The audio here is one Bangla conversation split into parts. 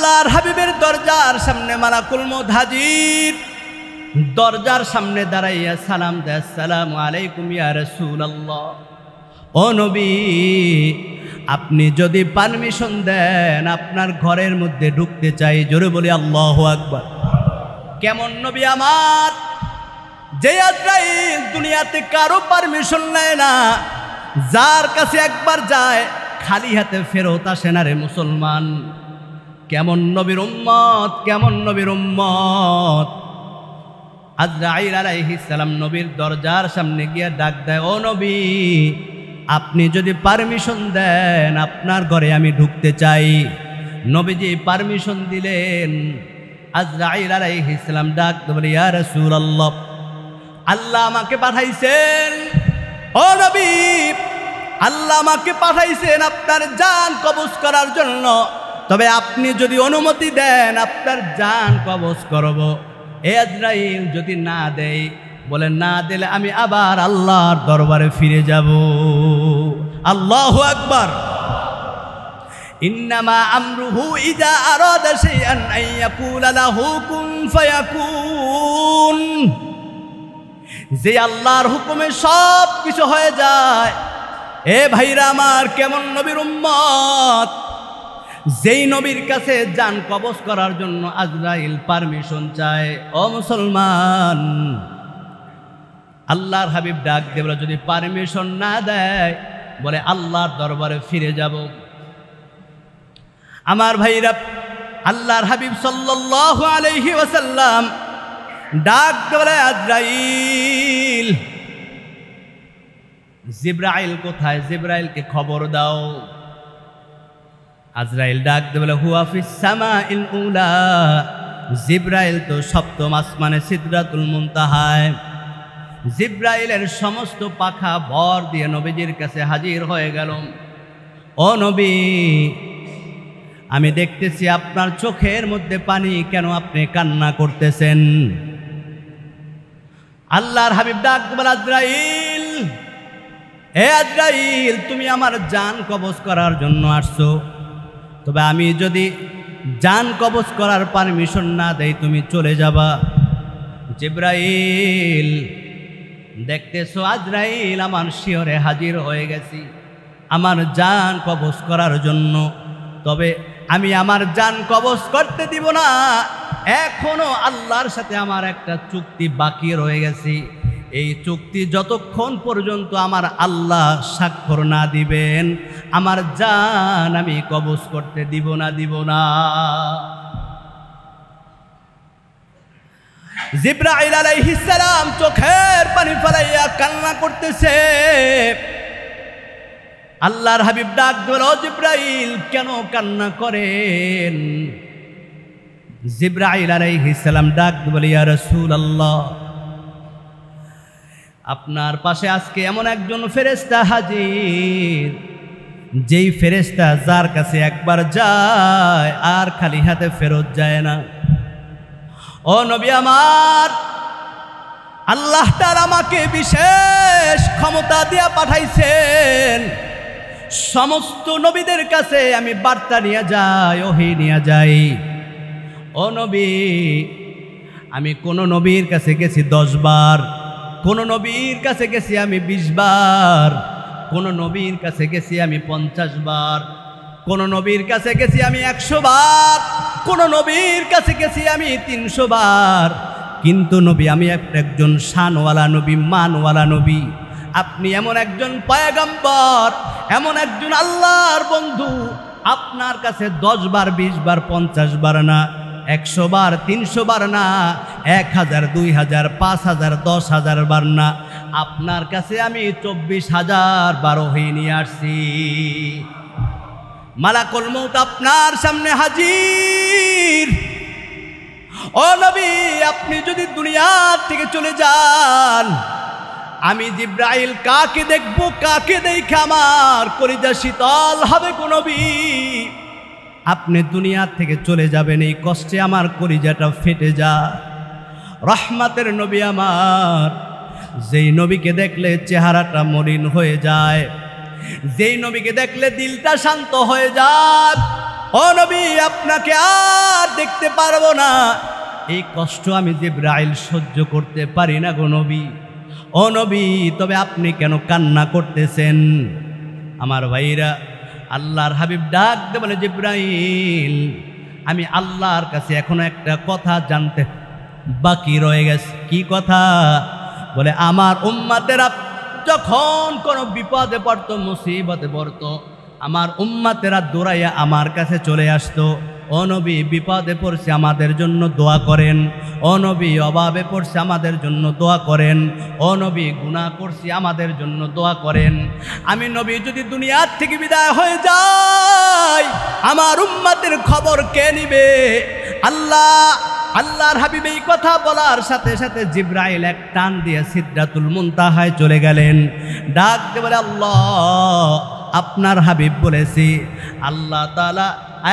আল্লাহর হাবিবের দরজার সামনে মালাকুল মউত হাজির। দরজার সামনে দাঁড়াইয়া সালাম দেয়, আসসালামু আলাইকুম ইয়া রাসূলুল্লাহ। ও নবী, আপনি যদি পারমিশন দেন আপনার ঘরের মধ্যে ঢুকতে চাই। জোরে বলি আল্লাহু আকবার। কেমন নবী আমার, যে আজরাইল দুনিয়াতে কারো পারমিশন নেয় না, যার কাছে একবার যায় খালি হাতে ফেরত আসে না রে মুসলমান। কেমন নবীর উম্মত, কেমন নবীর উম্মত। আজরাইল আলাইহিস সালাম নবীর দরজার সামনে গিয়ে ডাক দেয়, ও নবী, আপনি যদি পারমিশন দেন আপনার ঘরে আমি ঢুকতে চাই। নবীজি পারমিশন দিলেন। আজরাইল আলাইহিস সালাম ডাক দিয়ে বলে, ইয়া রাসূলুল্লাহ, আল্লাহ আমাকে পাঠাইছেন। ও নবী, আল্লাহ আমাকে পাঠাইছেন আপনার জান কবজ করার জন্য, তবে আপনি যদি অনুমতি দেন আপনার জান কবজ করব। এ আজরাইল যদি না দেয়, বলে না দিলে আমি আবার আল্লাহর দরবারে ফিরে যাব। আল্লাহু আকবার। ইন্নামা আমরুহু ইযা আরাদা শাইআন আন ইয়াকুলা লাহু কুন ফায়াকুন। যে আল্লাহর হুকুমে সব কিছু হয়ে যায়। এ ভাইরা আমার, কেমন নবীর উম্মত, যেই নবীর কাছে জান কবজ করার জন্য আজরাইল পারমিশন চায়। ও মুসলমান, আল্লাহর হাবিব ডাক দিয়ে বলে, যদি পারমিশন না দেয় বলে আল্লাহর দরবারে ফিরে যাব। আমার ভাইরা, আল্লাহর হাবিব সাল্লাল্লাহু আলাইহি ওয়াসাল্লাম ডাক দিয়ে বলে, আজরাইল, জিবরাইল কোথায়? জিবরাইলকে খবর দাও। আজরাইল ডাক দিয়ে বলে, হুয়া ফিস সামাইল উলা। জিবরাইল তো সপ্তম আসমানে সিদরাতুল মুনতাহায়। জিবরাইলের সমস্ত পাখা ভর দিয়ে নবীজির কাছে হাজির হয়ে গেল। ও নবী, আমি দেখতেছি আপনার চোখের মধ্যে পানি, কেন আপনি কান্না করতেছেন? আল্লাহর হাবিব ডাক বলে, আজরাইল, হে আজরাইল, তুমি আমার জান কবজ করার জন্য আসছো, তবে আমি যদি জান কবজ করার পারমিশন না দেই তুমি চলে যাবা। জিবরাইল, দেখতেছো আজরাইল আমার শিয়রে হাজির হয়ে গেছি আমার জান কবজ করার জন্য, তবে আমি আমার জান কবজ করতে দিব না। এখনো আল্লাহর সাথে আমার একটা চুক্তি বাকি রয়ে গেছে। এই চুক্তি যতক্ষণ পর্যন্ত আমার আল্লাহ স্বাক্ষর না দিবেন আমার জান আমি কবজ করতে দিব না। জিবরাইল আলাইহিস সালাম চোখের পানি ফেলাইয়া কান্না করতেছে। আল্লাহর হাবিব ডাক দিল, ও জিবরাইল, কেন কান্না করেন? জিবরাইল আলাইহিস সালাম ডাক দিল, ইয়া রাসূলুল্লাহ, আপনার পাশে আজকে এমন একজন ফেরেশতা হাজির, যেই ফেরেশতা যার কাছে একবার যায় আর খালি হাতে ফেরত যায় না। ও নবী আমার, আল্লাহ তাআলা আমাকে বিশেষ ক্ষমতা দিয়া পাঠাইছেন। সমস্ত নবীদের কাছে আমি বার্তা নিয়ে যাই, ওহী নিয়ে যাই। ও নবী, আমি কোন নবীর কাছে গেছি 10 বার, কোন নবীর কাছে গেছি আমি 20 বার, কোন নবীর কাছে গেছি আমি 50 বার, কোন নবীর কাছে গেছি আমি 100 বার, কোন নবীর কাছে গেছি আমি 300 বার। কিন্তু নবী, আমি একজন শানওয়ালা নবী, মানওয়ালা নবী। আপনি এমন একজন পয়গম্বর, এমন একজন আল্লাহর বন্ধু, আপনার কাছে 10 বার, 20 বার, 50 বার না, 100 বার, 300 বার না, 1000, 2000, 5000, 10,000 বার না, আপনার কাছে আমি 24,000 বার ওহী নিয়ে আসছি। মালাকুল মউত আপনার সামনে হাজির। ও নবী, আপনি যদি দুনিয়া থেকে চলে যান, আমি জিবরাইল কাকে দেখব, কাকে দেখে আমার কলিজা শীতল হবে গো নবী? আপনি দুনিয়া থেকে চলে যাবেন, এই কষ্টে আমার কলিজাটা ফেটে যায়। রহমতের নবী আমার, যেই নবীকে দেখলে চেহারাটা মলিন হয়ে যায়, যেই নবীকে দেখলে দিলটা শান্ত হয়ে যায়, ও নবী আপনাকে আর দেখতে পারবো না, এই কষ্ট আমি জিবরাইল সহ্য করতে পারি না গো নবী। ও নবী তবে আপনি কেন কান্না করতেছেন? আমার ভাইরা, আল্লাহর হাবিব ডাক দে বলে, জিবরাইল আমি আল্লাহর কাছে এখনো একটা কথা জানতে বাকি রয়ে গেছে। কি কথা? বলে আমার উম্মতেরা যখন কোনো বিপদে পড়তো, মুসিবতে পড়তো, আমার উম্মতেরা দৌড়াইয়া আমার কাছে চলে আসতো, ও নবী বিপদে পড়ছে আমাদের জন্য দোয়া করেন, ও নবী অভাবে পড়ছে আমাদের জন্য দোয়া করেন, ও নবী গুনাহ করছি আমাদের জন্য দোয়া করেন। আমি নবী যদি দুনিয়ার থেকে বিদায় হয়ে যাই, আমার উম্মতের খবর কে নিবে? আল্লাহর হাবিব এই কথা বলার সাথে সাথে জিবরাইল এক টান দিয়ে সিদরাতুল মুনতাহায় চলে গেলেন। ডাক দিয়ে বলে, আল্লাহ আপনার হাবিব বলেছি, আল্লাহ তাআলা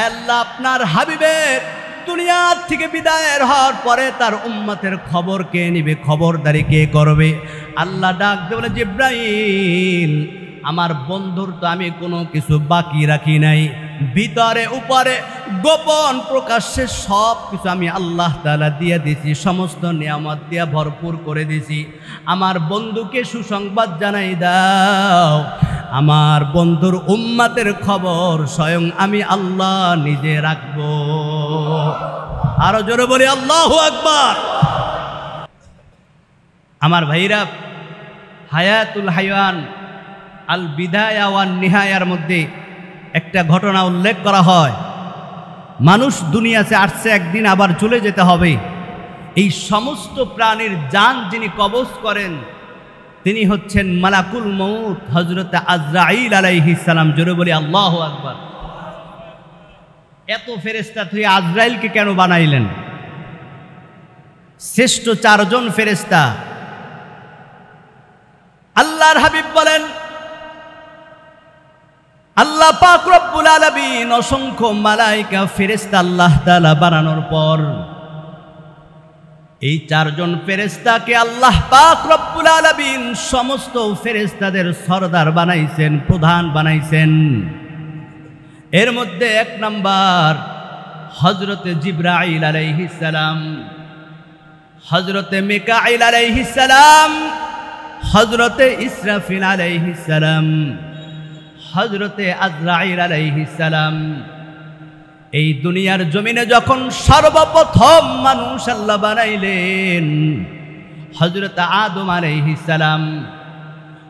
আল্লাহ আপনার হাবিবের দুনিয়ার থেকে বিদায়ের হওয়ার পরে তার উম্মতের খবর কে নিবে, খবরদারি কে করবে? আল্লাহ ডাক দিয়ে বলে, জিবরাইল আমার বন্ধুর তো আমি কোনো কিছু বাকি রাখি নাই, ভিতরে উপরে গোপন প্রকাশ্যে সব কিছু আমি আল্লাহ তাআলা দিয়ে দিছি, সমস্ত নিয়ামত দিয়ে ভরপুর করে দিছি। আমার বন্ধুকে সুসংবাদ জানাই দাও, আমার বন্ধুর উম্মতের খবর স্বয়ং আমি আল্লাহ নিজে রাখব। আরো জোরে বলি আল্লাহু আকবার। আমার ভাইরা, হায়াতুল হায়াওয়ান আল বিদায়া ওয়ান নিহায়ার মধ্যে একটা ঘটনা উল্লেখ করা হয়। মানুষ দুনিয়াতে আসছে একদিন, আবার চলে যেতে হবে। এই সমস্ত প্রাণীর জান যিনি কবজ করেন তিনি হচ্ছেন মালাকুল মউত হযরত আজরাইল আলাইহিস সালাম। জোরে বলি আল্লাহু আকবার। এত ফেরেশতা তুই আজরাইলকে কেন বানাইলেন? শ্রেষ্ঠ চারজন ফেরেশতা। আল্লাহর হাবিব বলেন, আল্লাহ পাক রব্বুল আলামিন অসংখ্য মালায়েকা ফেরেশতা আল্লাহ তাআলা বানানোর পর এই চারজন ফেরেশতাকে আল্লাহ পাক রব্বুল আলামিন সমস্ত ফেরেশতাদের সরদার বানাইছেন, প্রধান বানাইছেন। এর মধ্যে এক নাম্বার হযরতে জিবরাইল আলাইহিস সালাম, হযরতে মিকাইল আলাইহিস সালাম, হযরতে ইসরাফিল আলাইহিস সালাম, হযরতে আজরাইল আলাইহিস সালাম। এই দুনিয়ার জমিনে যখন সর্বপ্রথম মানুষ আল্লাহ বানাইলেন হযরত আদম আলাইহিস সালাম,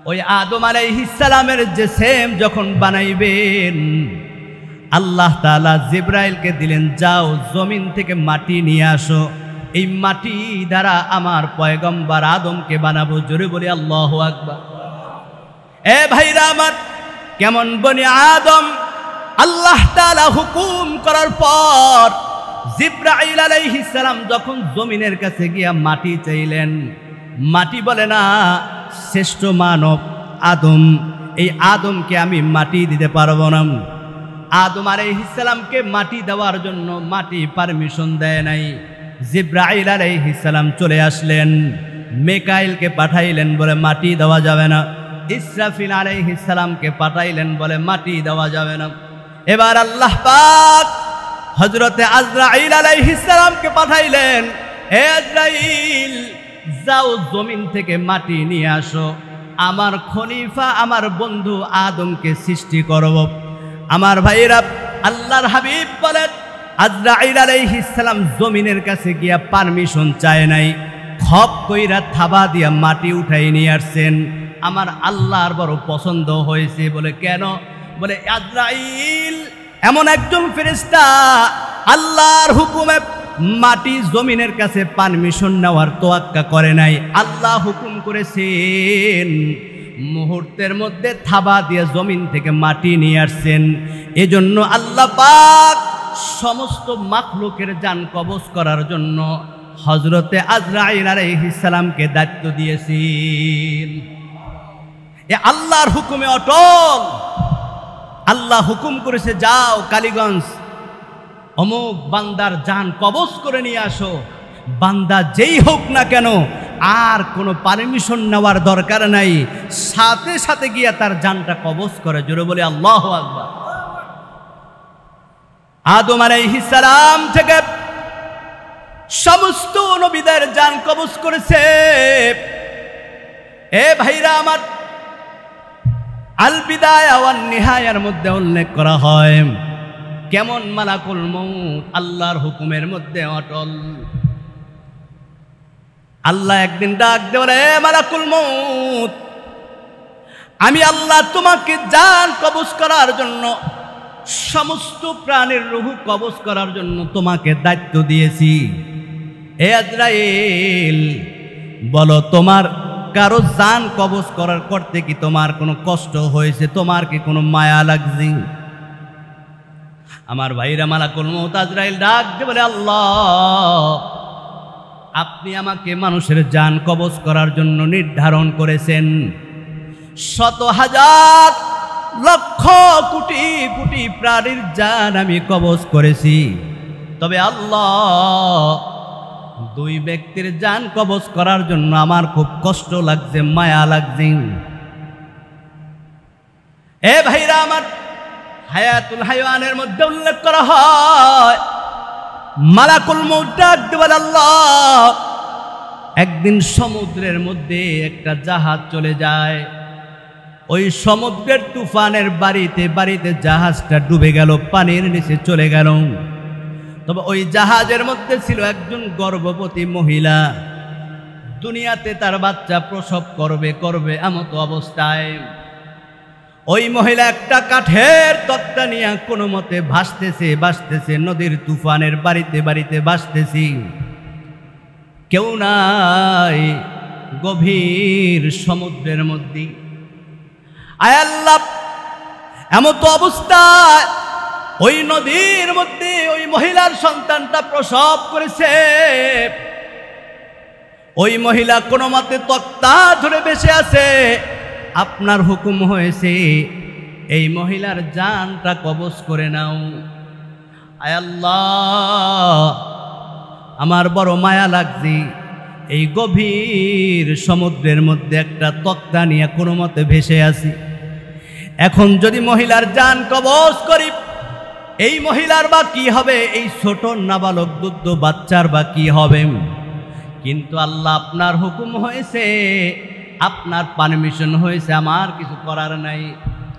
ওই আদম আলাইহিস সালামের যে সেম যখন বানাইবেন আল্লাহ তাআলা জিবরাইলকে দিলেন, যাও জমিন থেকে মাটি নিয়ে আসো, এই মাটি দ্বারা আমার পয়গম্বর আদমকে বানাবো। জোরে বলি আল্লাহু আকবার। এ ভাইরা আমার, কেমন বনি আদম আল্লাহ তাআলা হুকুম করার পর জিবরাইল আলাইহিস সালাম যখন জমিনের কাছে গিয়া মাটি চাইলেন, মাটি বলে না শ্রেষ্ঠ মানব আদম, এই আদমকে আমি মাটি দিতে পারবো না। আদম আলাইহিস সালামকে মাটি দেওয়ার জন্য মাটি পারমিশন দেয় নাই। জিবরাইল আলাইহিস সালাম চলে আসলেন, মিকাইলকে পাঠাইলেন, বলে মাটি দেওয়া যাবে না। ইসরাফিল আলাইহিস সালামকে পাঠাইলেন, বলে মাটি দেওয়া যাবে না। এবার আল্লাহ পাক হযরতে আজরাইল আলাইহিস সালামকে পাঠাইলেন, হে আজরাইল যাও জমিন থেকে মাটি নিয়ে আসো, আমার খলিফা আমার বন্ধু আদমকে সৃষ্টি করব। আমার ভাইরা, আল্লাহর হাবিব বলেন আজরাইল আলাইহিস সালাম জমিনের কাছে গিয়া পারমিশন চায় নাই, খপ কইরা থাবা দিয়া মাটি উঠাই নিয়ে আসছেন। আমার আল্লাহর বড় পছন্দ হয়েছে। বলে কেন? বলে আজরাইল এমন একজন ফেরেশতা আল্লাহর হুকুমে মাটি জমিনের কাছে পারমিশন নেওয়ার তোয়াক্কা করে নাই। আল্লাহ হুকুম করেছেন, মুহূর্তের মধ্যে থাবা দিয়ে জমিন থেকে মাটি নিয়ে আসছেন। এজন্য আল্লাহ পাক সমস্ত মাখলুকের জান কবজ করার জন্য হযরতে আজরাইল আলাইহিস সালামকে দায়িত্ব দিয়েছেন। এ আল্লাহর হুকুমে অটল। আল্লাহ হুকুম করেছে, যাও কালীগঞ্জ অমুক বান্দার জান কবজ করে নিয়ে আসো। বান্দা যেই হোক না কেন আর কোনো পারমিশন নেওয়ার দরকার নাই, সাথে সাথে গিয়া তার জানটা কবজ করে। জোরে বলে আল্লাহু আকবার। আদম আলাইহিস সালাম থেকে সমস্ত নবীদের জান কবজ করেছে। এ ভাইরা আমার, আল বিদায়া ওয়ান নিহায়ার মধ্যে উল্লেখ করা হয় কেমন মালাকুল মউত আল্লাহর হুকুমের মধ্যে অটল। আল্লাহ একদিন ডাক দিয়ে বলে, এ মালাকুল মউত, আমি আল্লাহ তোমাকে জান কবজ করার জন্য, সমস্ত প্রাণের রূহ কবজ করার জন্য তোমাকে দায়িত্ব দিয়েছি। এ আজরাইল, বলো তোমার কারো জান কবজ করতে কি তোমার কোনো কষ্ট হয়েছে? তোমার কি কোনো মায়া লাগছে? আমার ভাইরা, মালাকুল মউত আজরাইল ডাক দিয়ে বলে, আল্লাহ, আপনি আমাকে মানুষের জান কবজ করার জন্য নির্ধারণ করেছেন। শত হাজার লক্ষ কোটি কোটি প্রাণীর জান আমি কবজ করেছি, তবে আল্লাহ, দুই ব্যক্তির জান কবজ করার জন্য আমার খুব কষ্ট লাগছে, মায়া লাগছে। এ ভাইরা আমার, হায়াতুল হায়াওয়ানের মধ্যে উল্লেখ করা হয় মালাকুল মউত ডাক দিয়ে বলে, আল্লাহ, একদিন সমুদ্রের মধ্যে একটা জাহাজ চলে যায়। ওই সমুদ্রের তুফানের বাড়িতে বাড়িতে জাহাজটা ডুবে গেল, পানির নিচে চলে গেল। তবে ওই জাহাজের মধ্যে ছিল একজন গর্ভবতী মহিলা, দুনিয়াতে তার বাচ্চা প্রসব করবে এমতো অবস্থায় ওই মহিলা একটা কাঠের তক্তা নিয়ে কোনো মতে ভাসতেছে নদীর তুফানের বাড়িতে বাড়িতে ভাসতেছি। কেউ নাই গভীর সমুদ্রের মধ্যে। আয় আল্লাহ, এমতো অবস্থায় ওই নদীর মধ্যে ওই মহিলার সন্তানটা প্রসব করেছে। ওই মহিলা কোনো মতে তক্তা ধরে বেঁচে আছে। আপনার হুকুম হয়েছে এই মহিলার জানটা কবজ করে নাও। আয় আল্লাহ, আমার বড় মায়া লাগছে। এই গভীর সমুদ্রের মধ্যে একটা তক্তা নিয়ে কোনো মতে ভেসে আছি। এখন যদি মহিলার জান কবজ করি, এই মহিলার বা কি হবে? এই ছোট নাবালক দুধ বাচ্চার বা কি হবে? কিন্তু আল্লাহ, আপনার হুকুম হয়েছে, আপনার পারমিশন হয়েছে, আমার কিছু করার নাই।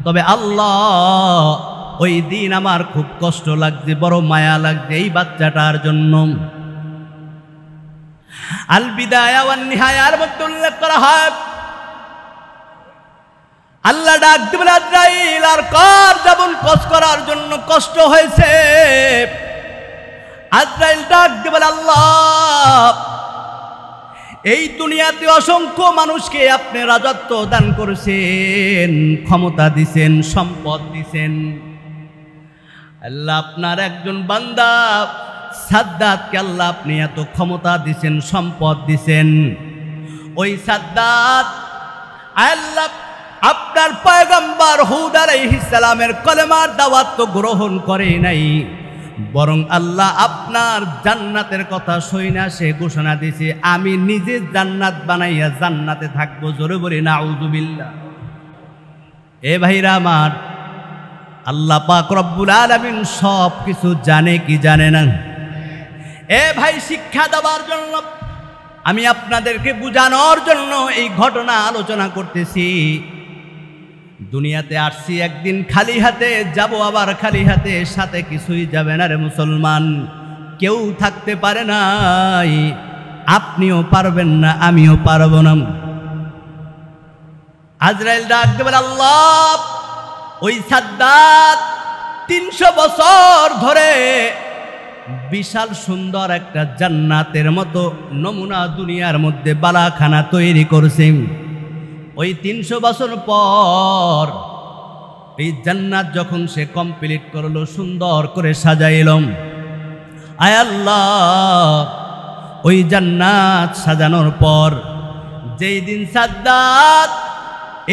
তবে আল্লাহ, ওই দিন আমার খুব কষ্ট লাগছে, বড় মায়া লাগছে এই বাচ্চাটার জন্য। আল বিদায়া ওয়ান নিহায়ার মধ্যে উল্লেখ করা হয় আল্লাহ ডাক দিবেন, আজরাইল, আর কার যেমন কষ্ট করার জন্য কষ্ট হয়েছে। আজরাইল ডাক দিবেন, আল্লাহ, এই দুনিয়াতে অসংখ্য মানুষকে আপনি রাজত্ব দান করেছেন, ক্ষমতা দিছেন, সম্পদ দিছেন। আল্লাহ, আপনার একজন বান্দা সাদ্দাতকে আল্লাহ আপনি এত ক্ষমতা দিছেন, সম্পদ দিছেন। ওই সাদ্দাত আল্লাহ আপনার পয়গম্বর হুদ আলাইহিস সালামের কলেমার দাওয়াত তো গ্রহণ করে নাই, বরং আল্লাহ আপনার জান্নাতের কথা শুইনা সে ঘোষণা দিয়েছে, আমি নিজে জান্নাত বানাইয়া জান্নাতে থাকবো। জোরে বলি নাউযুবিল্লাহ। এ ভাইরা আমার, আল্লাহ পাক রব্বুল আলামিন সব কিছু জানে কি জানে না? এ ভাই, শিক্ষা দেওয়ার জন্য, আমি আপনাদেরকে বুঝানোর জন্য এই ঘটনা আলোচনা করতেছি। দুনিয়াতে আসছি একদিন খালি হাতে যাব, আবার খালি হাতে, সাথে কিছুই যাবে না রে মুসলমান। কেউ থাকতে পারে নাই, আপনিও পারবেন না, আমিও পারব না। আজরাইল ডাক দেবেন, আল্লাহ, ওই সাদ্দাত 300 বছর ধরে বিশাল সুন্দর একটা জান্নাতের মতো নমুনা দুনিয়ার মধ্যে বালাখানা তৈরি করছে। ওই 300 বছর পর এই জান্নাত যখন সে কমপ্লিট করলো, সুন্দর করে সাজাইলাম। আয় আল্লাহ, ওই জান্নাত সাজানোর পর যেই দিন সাদ্দাত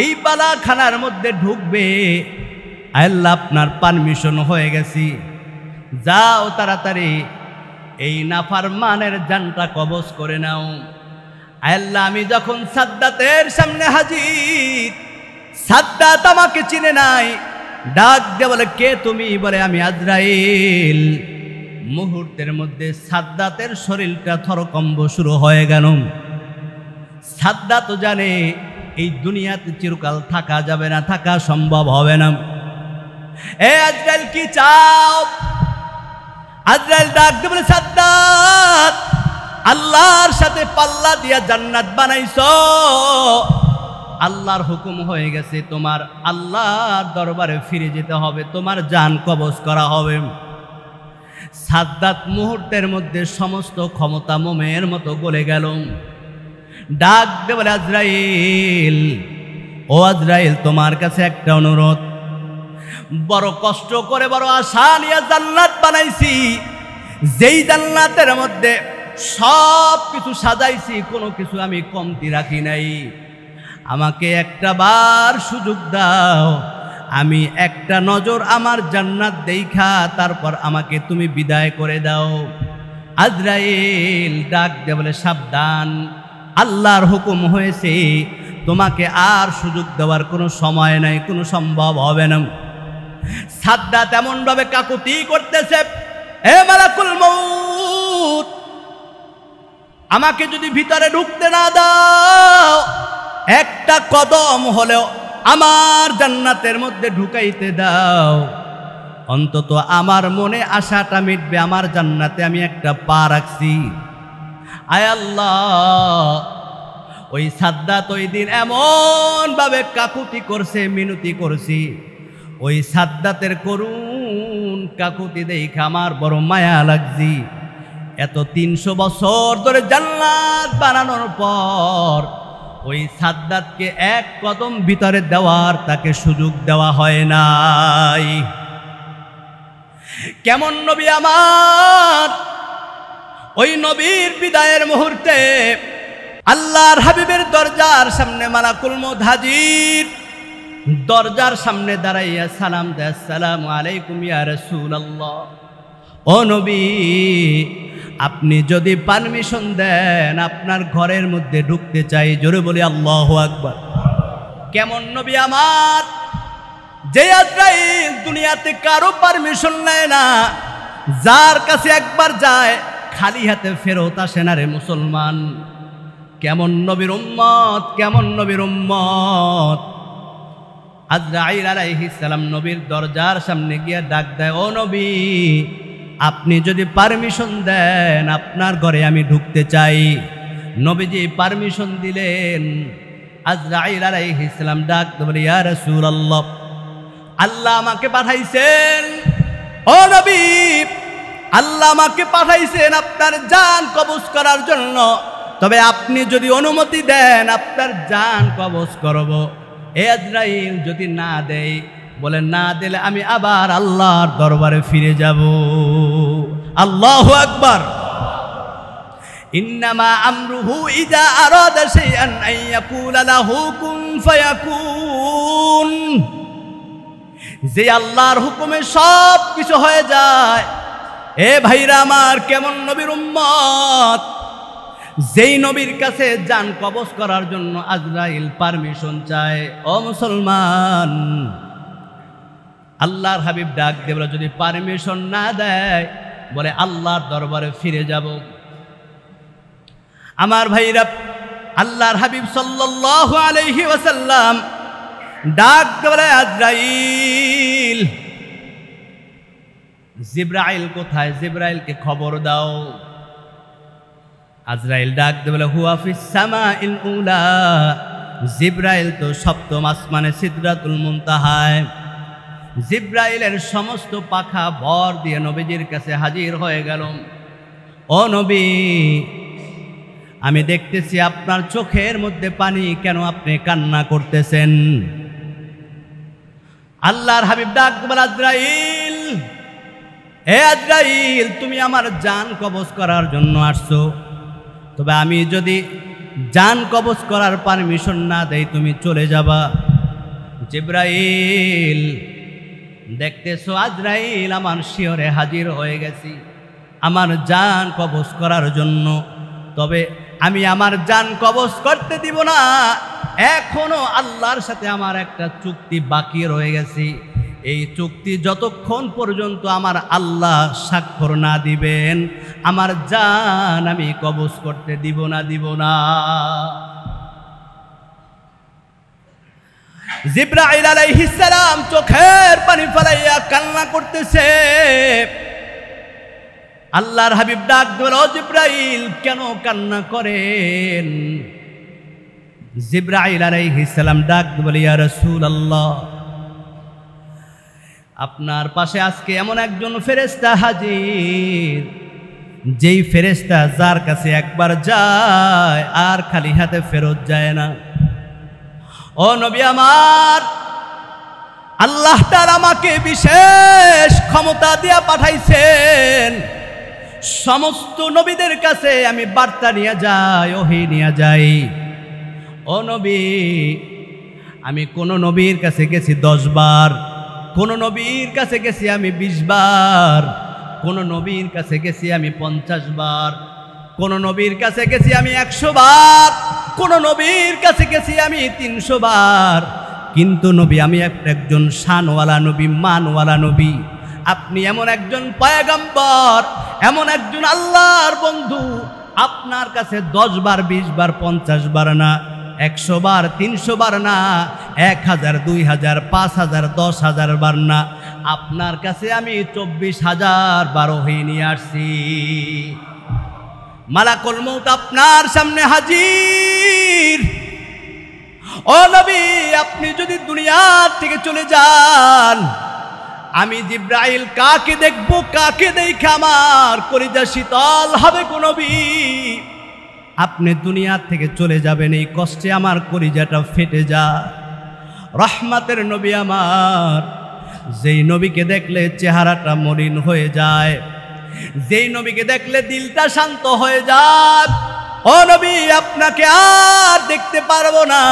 এই বালাখানার মধ্যে ঢুকবে, আল্লাহ আপনার পারমিশন হয়ে গেছি, যাও তাড়াতাড়ি এই নাফরমানের জানটা কবজ করে নাও। আল্লাহ, আমি যখন সাদ্দাতের সামনে হাজির, সাদ্দাত আমাকে চিনে নাই, ডাক দিয়ে বলে, কে তুমি? বলে, আমি আজরাইল। মুহূর্তের মধ্যে সাদ্দাতের শরীরটা থরকম্ব শুরু হয়ে গেল। সাদ্দাত জানে এই দুনিয়াতে চিরকাল থাকা যাবে না, থাকা সম্ভব হবে না। এ আজরাইল, কি চাও? আজরাইল ডাক দিয়ে বলে, সাদ্দাত, আল্লাহর সাথে পাল্লা দিয়া জান্নাত বানাইছো, আল্লাহর হুকুম হয়ে গেছে, তোমার আল্লাহর দরবারে ফিরে যেতে হবে, তোমার জান কবজ করা হবে। সাদ্দাত মুহূর্তের মধ্যে সমস্ত ক্ষমতা মোমের মতো গলে গেল। ডাক দিয়ে বলে, আজরাইল, ও আজরাইল, তোমার কাছে একটা অনুরোধ। বড় কষ্ট করে, বড় আশা নিয়ে জান্নাত বানাইছি, যেই জান্নাতের মধ্যে সব কিছু সাজাইছি, কোনো কিছু আমি কমতি রাখি নাই। আমাকে একটা বার সুযোগ দাও, আমি একটা নজর আমার জান্নাত দেখা তারপর আমাকে তুমি বিদায় করে দাও। আজরাইল ডাক দিয়ে বলে, সাবধান, আল্লাহর হুকুম হয়েছে, তোমাকে আর সুযোগ দেওয়ার কোনো সময় নাই, কোনো সম্ভব হবে না। সাদ্দাত এমন ভাবে কাকুতি করতেছে, এ মালাকুল মউত, আমাকে যদি ভিতরে ঢুকতে না দাও, একটা কদম হলেও আমার জান্নাতের মধ্যে ঢুকাইতে দাও, অন্তত আমার মনে আশাটা মিটবে, আমার জান্নাতে আমি একটা পা রাখছি। আয় আল্লাহ, ওই সাদ্দাত ওই দিন এমন ভাবে কাকুতি করছে, মিনতি করছি, ওই সাদ্দাতের করুণ কাকুতি দেখে আমার বড় মায়া লাগছি। এত 300 বছর ধরে জান্নাত বানানোর পর ওই সাদ্দাতকে এক কদম ভিতরে দেওয়ার তাকে সুযোগ দেওয়া হয় নাই। কেমন নবী আমার! ওই নবীর বিদায়ের মুহূর্তে আল্লাহর হাবিবের দরজার সামনে মালাকুল মউত হাজির। দরজার সামনে দাঁড়াইয়া সালাম দেয়, আসসালামু আলাইকুম ইয়া রাসূলুল্লাহ। ও নবী, আপনি যদি পারমিশন দেন আপনার ঘরের মধ্যে ঢুকতে চাই। জোরে বলি আল্লাহু আকবার। কেমন নবী আমার! যে আজরাইল দুনিয়াতে কারো পারমিশন নেয় না, যার কাছে একবার যায় খালি হাতে ফেরত আসে না রে মুসলমান। কেমন নবীর উম্মত, কেমন নবীর উম্মত! আজরাইল আলাইহিস সালাম নবীর দরজার সামনে গিয়ে ডাক দেয়, ও নবী, আপনি যদি পারমিশন দেন আপনার ঘরে আমি ঢুকতে চাই। নবীজি পারমিশন দিলেন। আজরাইল আলাইহিস সালাম ডাক দিয়ে বলে, ইয়া রাসূলুল্লাহ, আল্লাহ আমাকে পাঠাইছেন। ও নবী, আল্লাহ আমাকে পাঠাইছেন আপনার জান কবজ করার জন্য, তবে আপনি যদি অনুমতি দেন আপনার জান কবজ করব। এ আজরাইল যদি না দেয়, বলে না দিলে আমি আবার আল্লাহর দরবারে ফিরে যাব। আল্লাহু আকবার। ইন্নামা আমরুহু ইযা আরাদা শাইআন আন ইয়াকুলা লাহু কুন ফায়াকুন। যে আল্লাহর হুকুমে সব কিছু হয়ে যায়। এ ভাইরা আমার, কেমন নবীর উম্মত! যেই নবীর কাছে জান কবজ করার জন্য আজরাইল পারমিশন চায়, ও মুসলমান, আল্লাহর হাবিব ডাক দিয়ে বলে, যদি পারমিশন না দেয়, বলে আল্লাহর দরবারে ফিরে যাব। আমার ভাইরা, আল্লাহর হাবিব সাল্লাল্লাহু আলাইহি ওয়াসাল্লাম ডাক দিয়ে বলে, আজরাইল, জিবরাইল কোথায়? জিবরাইলকে খবর দাও। আজরাইল ডাক দিয়ে বলে, হুয়া ফিস সামাইল উলা। জিবরাইল তো সপ্তম আসমানে সিদরাতুল মুনতাহায়। জিবরাইলের সমস্ত পাখা ভর দিয়ে নবীজির কাছে হাজির হয়ে গেল। ও নবী, আমি দেখতেছি আপনার চোখের মধ্যে পানি, কেন আপনি কান্না করতেছেন? আল্লাহর হাবিব ডাক বলে, আজরাইল, হে আজরাইল, তুমি আমার জান কবজ করার জন্য আসছো, তবে আমি যদি জান কবজ করার পারমিশন না দেই তুমি চলে যাবা। জিবরাইল, দেখতেছো আজরাইল আমার শিয়রে হাজির হয়ে গেছি আমার জান কবজ করার জন্য, তবে আমি আমার জান কবজ করতে দিব না। এখনো আল্লাহর সাথে আমার একটা চুক্তি বাকি রয়ে গেছে। এই চুক্তি যতক্ষণ পর্যন্ত আমার আল্লাহ স্বাক্ষর না দিবেন আমার জান আমি কবজ করতে দিব না। জিবরাইল আলাইহিস সালাম চোখের পানি ফেলাইয়া কান্না করতেছে। আল্লাহর হাবিব ডাক দিল, ও জিবরাইল কেন কান্না করেন? জিবরাইল আলাইহিস সালাম ডাক বলে, ইয়া রাসূলুল্লাহ, আপনার পাশে আজকে এমন একজন ফেরেশতা হাজির, যেই ফেরেশতা যার কাছে একবার যায় আর খালি হাতে ফেরত যায় না। ও নবী আমার, আল্লাহ তাআলা আমাকে বিশেষ ক্ষমতা দিয়া পাঠাইছেন। সমস্ত নবীদের কাছে আমি বার্তা নিয়ে যাই, ওহী নিয়ে যাই। ও নবী, আমি কোন নবীর কাছে গেছি 10 বার, কোন নবীর কাছে গেছি আমি 20 বার, কোন নবীর কাছে গেছি আমি 50 বার, কোন নবীর কাছে গেছি আমি 100 বার, কোন নবীর কাছে গেছি আমি 300 বার। কিন্তু নবী আমি একজন শানওয়ালা নবী, মানওয়ালা নবী। আপনি এমন একজন পয়গম্বর, এমন একজন আল্লাহর বন্ধু, আপনার কাছে 10 বার, 20 বার, 50 বার না, 100 বার, 300 বার না, 1000, 2000, 5000, 10,000 বার না, আপনার কাছে আমি 24,000 বার ওহী নিয়ে আসছি। মালাকুল মউত আপনার সামনে হাজির। ও নবী, আপনি যদি দুনিয়া থেকে চলে যান, আমি জিবরাইল কাকে দেখবো, কাকে দেখে আমার কলিজা শীতল হবে গো নবী? আপনি দুনিয়া থেকে চলে যাবেন, এই কষ্টে আমার কলিজাটা ফেটে যায়। রহমতের নবী আমার, যেই নবীকে দেখলে চেহারাটা মলিন হয়ে যায়, যেই নবীকে দেখলে দিলটা শান্ত হয়ে যায়, ও নবী আপনাকে আর দেখতে পারবো না,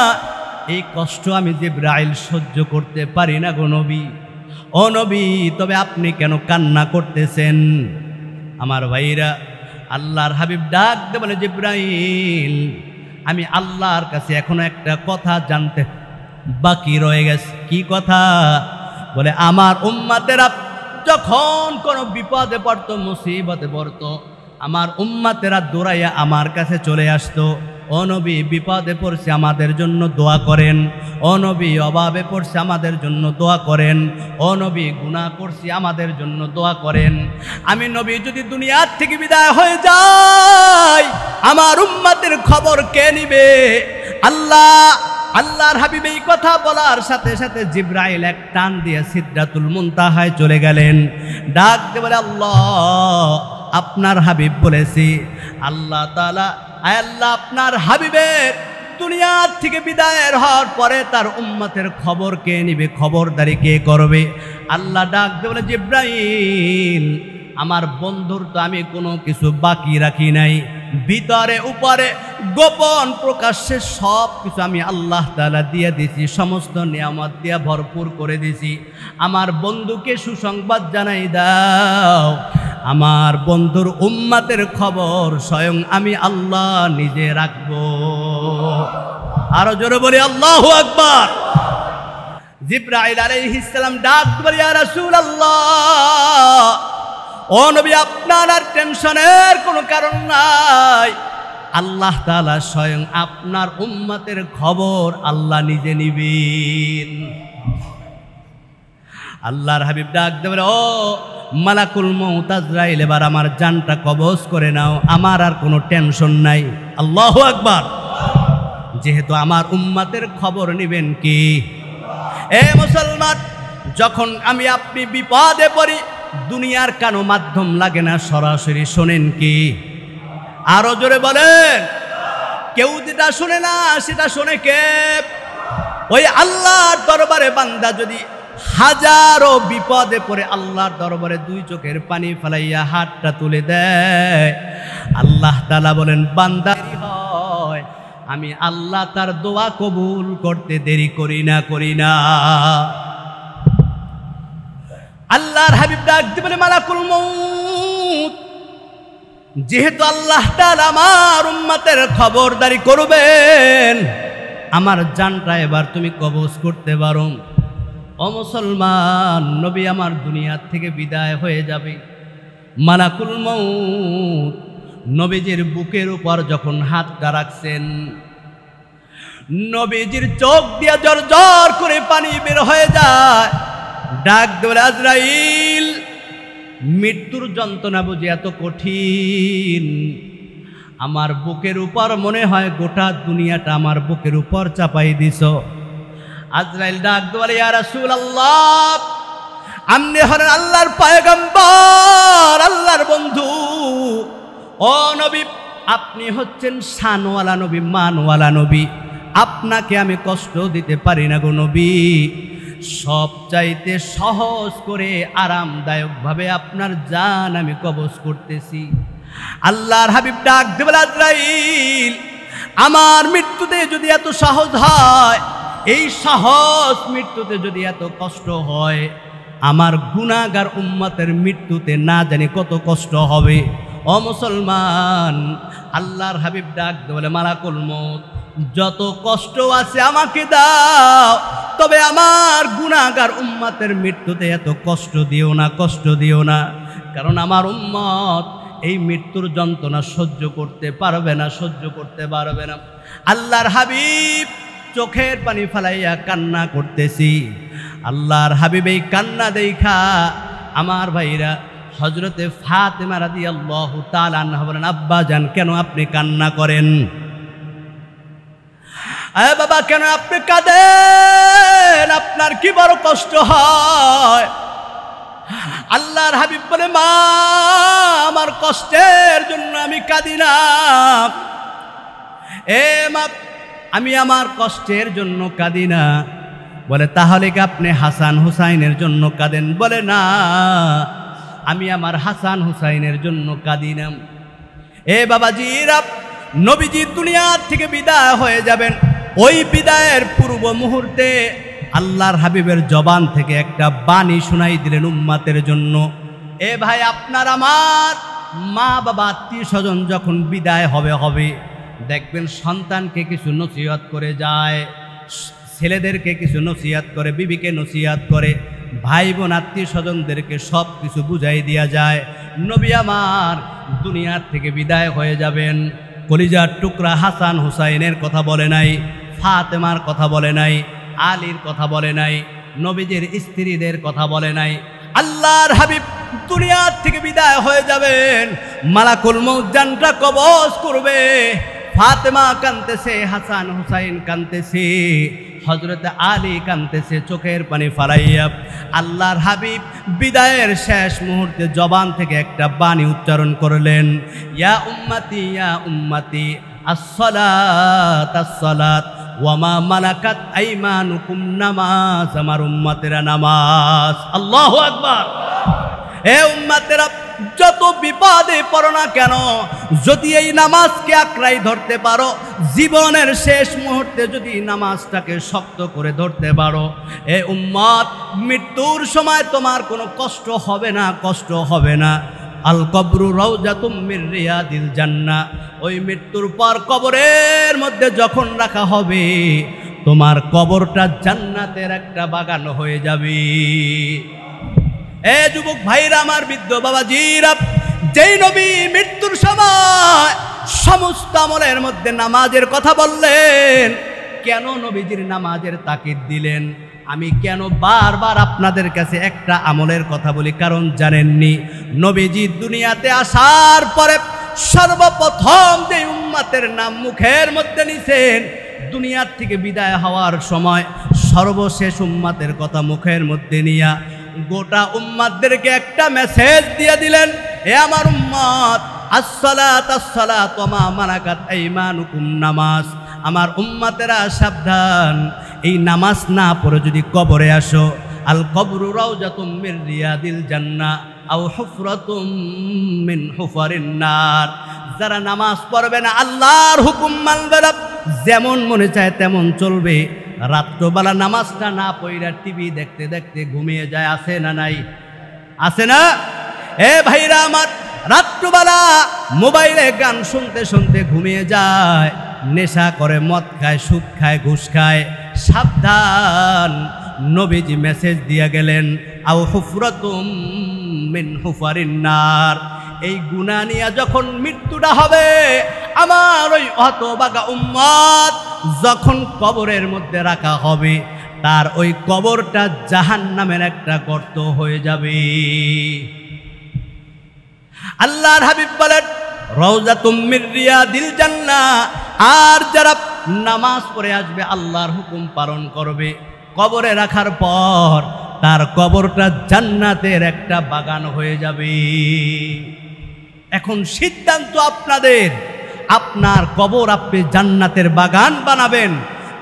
এই কষ্ট আমি জিবরাইল সহ্য করতে পারি না গো নবী। ও নবী, তবে আপনি কেন কান্না করতেছেন? আমার ভাইরা, আল্লাহর হাবিব ডাক দে বলে, জিবরাইল আমি আল্লাহর কাছে এখনো একটা কথা জানতে বাকি রয়ে গেছে। কি কথা? বলে আমার উম্মতেরা যখন কোনো বিপদে পড়তো, মুসিবতে পড়তো, আমার উম্মতেরা দৌড়াইয়া আমার কাছে চলে আসতো, ও নবী বিপদে পড়ছে আমাদের জন্য দোয়া করেন, ও নবী অভাবে পড়ছে আমাদের জন্য দোয়া করেন, ও নবী গুনাহ করছি আমাদের জন্য দোয়া করেন। আমি নবী যদি দুনিয়ার থেকে বিদায় হয়ে যাই, আমার উম্মতের খবর কে নিবে? আল্লাহর হাবিব এই কথা বলার সাথে সাথে জিবরাইল এক টান দিয়ে সিদরাতুল মুনতাহায় চলে গেলেন। ডাক দিয়ে বলে, আল্লাহ আপনার হাবিব বলেছি, আল্লাহ তাআলা আল্লাহ আপনার হাবিবের দুনিয়ার থেকে বিদায়ের হওয়ার পরে তার উম্মতের খবর কে নিবে, খবরদারি কে করবে? আল্লাহ ডাক দিয়ে বলে, জিবরাইল আমার বন্ধুর তো আমি কোনো কিছু বাকি রাখি নাই, ভিতরে উপরে গোপন প্রকাশ্যে সব কিছু আমি আল্লাহ তাআলা দিয়ে দিছি, সমস্ত নিয়ামত দিয়ে ভরপুর করে দিছি। আমার বন্ধুকে সুসংবাদ জানাই দাও, আমার বন্ধুর উম্মতের খবর স্বয়ং আমি আল্লাহ নিজে রাখবো। আরো জোরে বলি আল্লাহু আকবার। জিবরাইল আলাইহিস সালাম ডাক বলে, ইয়া রাসূলুল্লাহ, ও নবী আপনার আর টেনশনের কোনো কারণ নাই, আল্লাহ তাআলা স্বয়ং আপনার উম্মতের খবর আল্লাহ নিজে নিবেন। আল্লাহর হাবিব ডাক দেবে, ও মালাকুল মউত আজরাইল, এবার আমার জানটা কবজ করে নাও, আমার আর কোনো টেনশন নাই। আল্লাহু আকবার। যেহেতু আমার উম্মতের খবর নেবেন কি? এ মুসলমান, যখন আমি আপনি বিপদে পড়ি, দুনিয়ার কানো মাধ্যম লাগে না, সরাসরি শোনেন কি? আরো জোরে বলেন। কেউ যেটা শোনে না সেটা শোনে কে? ওই আল্লাহর দরবারে বান্দা যদি হাজারো বিপদে পড়ে আল্লাহর দরবারে 2 চোখের পানি ফেলাইয়া হাতটা তুলে দেয়, আল্লাহ তাআলা বলেন, বান্দা হয় আমি আল্লাহ তার দোয়া কবুল করতে দেরি করি না। আল্লাহর হাবিব ডাক দিয়ে বলে, মালাকুল মউত, যেহেতু আল্লাহ তাআলা আমার উম্মতের খবরদারি করবেন, আমার জানটা এবার তুমি কবজ করতে পারো। ও মুসলমান, নবী আমার দুনিয়ার থেকে বিদায় হয়ে যাবে। মালাকুল মউত নবীজির বুকের উপর যখন হাতটা রাখছেন, নবীজির চোখ দিয়ে জর জর করে পানি বের হয়ে যায়। ডাক দেয়, আজরাইল, মৃত্যুর যন্ত্রণা বুঝি এত কঠিন? আমার বুকের উপর মনে হয় গোটা দুনিয়াটা আমার বুকের উপর চাপাই দিছ। আজরাইল ডাক দেয়, ইয়া রাসূলুল্লাহ, আপনি হলেন আল্লাহর পয়গম্বর, আল্লাহর বন্ধু। ও নবী, আপনি হচ্ছেন শানওয়ালা নবী, মানওয়ালা নবী, আপনাকে আমি কষ্ট দিতে পারি না গো নবী। সব চাইতে সহজ করে আরামদায়কভাবে আপনার জান আমি কবজ করতেছি। আল্লাহর হাবিব ডাক দেবেন, আজরাইল, আমার মৃত্যুতে যদি এত সহজ হয়, এই সহজ মৃত্যুতে যদি এত কষ্ট হয়, আমার গুনাহগার উম্মতের মৃত্যুতে না জানি কত কষ্ট হবে। ও মুসলমান, আল্লাহর হাবিব ডাক দেবেন, মালাকুল মউত, যত কষ্ট আছে আমাকে দাও, তবে আমার গুনাহগার উম্মতের মৃত্যুতে এত কষ্ট দিও না, কষ্ট দিও না। কারণ আমার উম্মত এই মৃত্যুর যন্ত্রণা সহ্য করতে পারবে না, সহ্য করতে পারবে না। আল্লাহর হাবিব চোখের পানি ফেলাইয়া কান্না করতেছি। আল্লাহর হাবিব এই কান্না দেখা আমার ভাইরা হযরতে ফাতেমা রাদিয়াল্লাহু তাআলা আনহা বলেন, আব্বা জান, কেন আপনি কান্না করেন? আরে বাবা, কেন আপনি কাঁদেন? আপনার কি বড় কষ্ট হয়? আল্লাহর হাবিব বলে, মা, আমার কষ্টের জন্য আমি কাঁদি না। এ মা, আমি আমার কষ্টের জন্য কাঁদি না। বলে, তাহলে কি আপনি হাসান হুসাইনের জন্য কাঁদেন? বলে, না, আমি আমার হাসান হুসাইনের জন্য কাঁদি না। এ বাবাজিরা, নবীজি দুনিয়ার থেকে বিদায় হয়ে যাবেন। ওই বিদায়ের পূর্ব মুহূর্তে আল্লাহর হাবিবের জবান থেকে একটা বাণী শোনাই দিলেন উম্মতের জন্য। এ ভাই, আপনার আমার মা বাবা আত্মীয় স্বজন যখন বিদায় হবে দেখবেন সন্তানকে কিছু নসিহত করে যায়, ছেলেদেরকে কিছু নসিহত করে, বিবিকে নসিহত করে, ভাই বোন আত্মীয় স্বজনদেরকে সব কিছু বুঝাই দেওয়া যায়। নবী আমার দুনিয়ার থেকে বিদায় হয়ে যাবেন, কলিজার টুকরা হাসান হুসাইনের কথা বলে নাই, ফাতেমার কথা বলে নাই, আলীর কথা বলে নাই, নবীজির স্ত্রীদের কথা বলে নাই। আল্লাহর হাবিব দুনিয়ার থেকে বিদায় হয়ে যাবেন, মালাকুল মউত জানটা কবজ করবে। ফাতেমা কাঁদতেছে, হাসান হুসাইন কাঁদতেছে, হযরতে আলী কাঁদতেছে চোখের পানি ফালাইয়া। আল্লাহর হাবিব বিদায়ের শেষ মুহূর্তে জবান থেকে একটা বাণী উচ্চারণ করলেন, ইয়া উম্মতি, ইয়া উম্মতি, আসসালাত আসসালাত ওয়া মা মালাকাত আইমানুকুম, নামাজ আমার উম্মতেরা নামাজ। আল্লাহু আকবার। হে উম্মতেরা, যত বিপদে পড়ো না কেন, যদি এই নামাজকে আঁকড়াই ধরতে পারো, জীবনের শেষ মুহূর্তে যদি নামাজটাকে শক্ত করে ধরতে পারো, এ উম্মত, মৃত্যুর সময় তোমার কোনো কষ্ট হবে না, কষ্ট হবে না। আল কবরু রাউজাতুম মির রিয়াদিল জান্নাহ, ওই মৃত্যুর পর কবরের মধ্যে যখন রাখা হবে, তোমার কবরটা জান্নাতের একটা বাগান হয়ে যাবে। এ যুবক ভাইরা আমার, বৃদ্ধ বাবাজিরা, যেই নবী মৃত্যুর সময় সমস্ত আমলের মধ্যে নামাজের কথা বললেন, কেন নবীজির নামাজের তাকিদ দিলেন? আমি কেন বারবার আপনাদের কাছে একটা আমলের কথা বলি, কারণ জানেননি, নবীজি দুনিয়াতে আসার পরে সর্বপ্রথম যে উম্মতের নাম মুখের মধ্যে নিছেন, দুনিয়ার থেকে বিদায় হওয়ার সময় সর্বশেষ উম্মতের কথা মুখের মধ্যে নিয়া গোটা উম্মতদেরকে একটা মেসেজ দিয়ে দিলেন, হে আমার উম্মত, আসসালাত আসসালাত ওয়া মা মালাকাত আইমানুকুম, নামাজ। আমার উম্মতেরা সাবধান, এই নামাজ না পড়ে যদি কবরে আসো, আল কবরু রাউজাতুম মির রিয়াদিল জান্নাহ আও হুফরাতুম মিন হুফারিন নার। যারা নামাজ পড়বে না, আল্লাহর হুকুম মানবে না, যেমন মনে চায় তেমন চলবে, রাত্রবেলা নামাজটা না পড়া টিভি দেখতে দেখতে ঘুমিয়ে যায়, আছে না নাই? আছে না? এ ভাইরা আমার, রাত্রবেলা মোবাইলে গান শুনতে শুনতে ঘুমিয়ে যায়, নেশা করে, মদ খায়, সুদ খায়, ঘুষ খায়। সাবধান, নবীজি মেসেজ দিয়ে গেলেন, আও হুফরাতুম মিন হুফারিন নার, এই গুনাহ নিয়ে যখন মৃত্যুটা হবে, আমার ওই হতভাগা উম্মত যখন কবরের মধ্যে রাখা হবে, তার ওই কবরটা জাহান্নামের একটা গর্ত হয়ে যাবে। আল্লাহর হাবিব বলেন, রওজাতুম মির রিয়াদিল জান্নাহ, আর যারা নামাজ পড়ে আসবে, আল্লাহর হুকুম পালন করবে, কবরে রাখার পর তার কবরটা জান্নাতের একটা বাগান হয়ে যাবে। এখন সিদ্ধান্ত আপনাদের, আপনার কবর আপনি জান্নাতের বাগান বানাবেন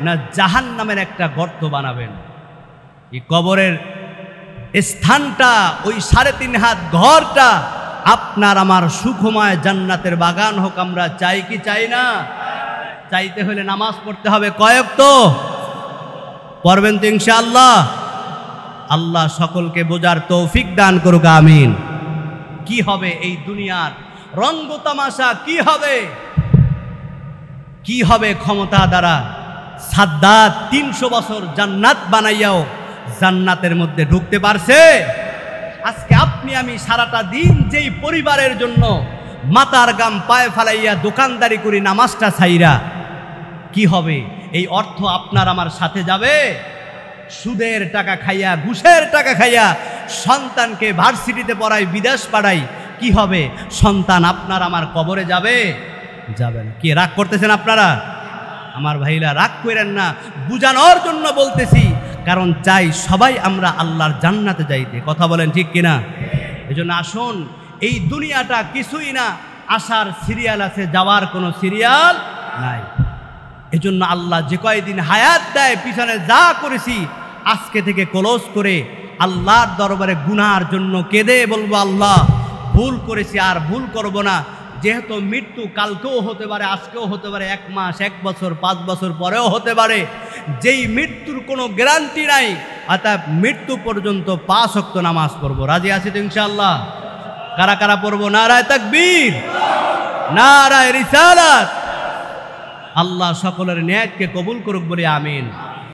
না জাহান্নামের একটা গর্ত বানাবেন। এই কবরের স্থানটা, ওই 3.5 হাত ঘরটা আপনার আমার সুখময় জান্নাতের বাগান হোক, আমরা চাই কি চাই না? চাইতে হলে নামাজ পড়তে হবে। কয়েক তো পড়বেন তো ইনশাআল্লাহ। আল্লাহ সকলকে বোঝার তৌফিক দান করুক, আমিন। কি হবে এই দুনিয়ার রঙ্গ তামাশা? কি হবে? কি হবে ক্ষমতা দ্বারা? সাদ্দাত 300 বছর জান্নাত বানাইয়াও জান্নাতের মধ্যে ঢুকতে পারছে? আজকে আপনি আমি সারাটা দিন যেই পরিবারের জন্য মাথার গাম পায়ে ফালাইয়া দোকানদারি করি, নামাজটা ছাইরা, কি হবে? এই অর্থ আপনার আমার সাথে যাবে? সুদের টাকা খাইয়া, ঘুষের টাকা খাইয়া সন্তানকে ভার্সিটিতে পড়াই, বিদেশ পাঠাই, কি হবে? সন্তান আপনার আমার কবরে যাবে? যাবে না। কি রাগ করতেছেন আপনারা? আমার ভাইরা রাগ করেন না, বুঝানোর জন্য বলতেছি, কারণ চাই সবাই আমরা আল্লাহর জান্নাতে যাইতে। কথা বলেন ঠিক কিনা? এজন্য আসুন, এই দুনিয়াটা কিছুই না, আসার সিরিয়াল আছে, যাওয়ার কোনো সিরিয়াল নাই। এজন্য আল্লাহ যে কয়দিন হায়াত দেয়, পিছনে যা করেছি আজকে থেকে ক্লোজ করে আল্লাহর দরবারে গুনার জন্য কেঁদে বলবো, আল্লাহ ভুল করেছি, আর ভুল করব না। যেহেতু মৃত্যু কালকেও হতে পারে, আজকেও হতে পারে, 1 মাস, 1 বছর, 5 বছর পরেও হতে পারে, যেই মৃত্যুর কোনো গ্যারান্টি নাই, অর্থাৎ মৃত্যু পর্যন্ত 5 ওয়াক্ত নামাজ পড়বো। রাজি আছি তো ইনশাআল্লাহ? কারা কারা পড়বো? নারায়ে তাকবীর, নারায়ে রিসালাত। আল্লাহ সকলের নিয়তকে কবুল করুক বলে আমিন।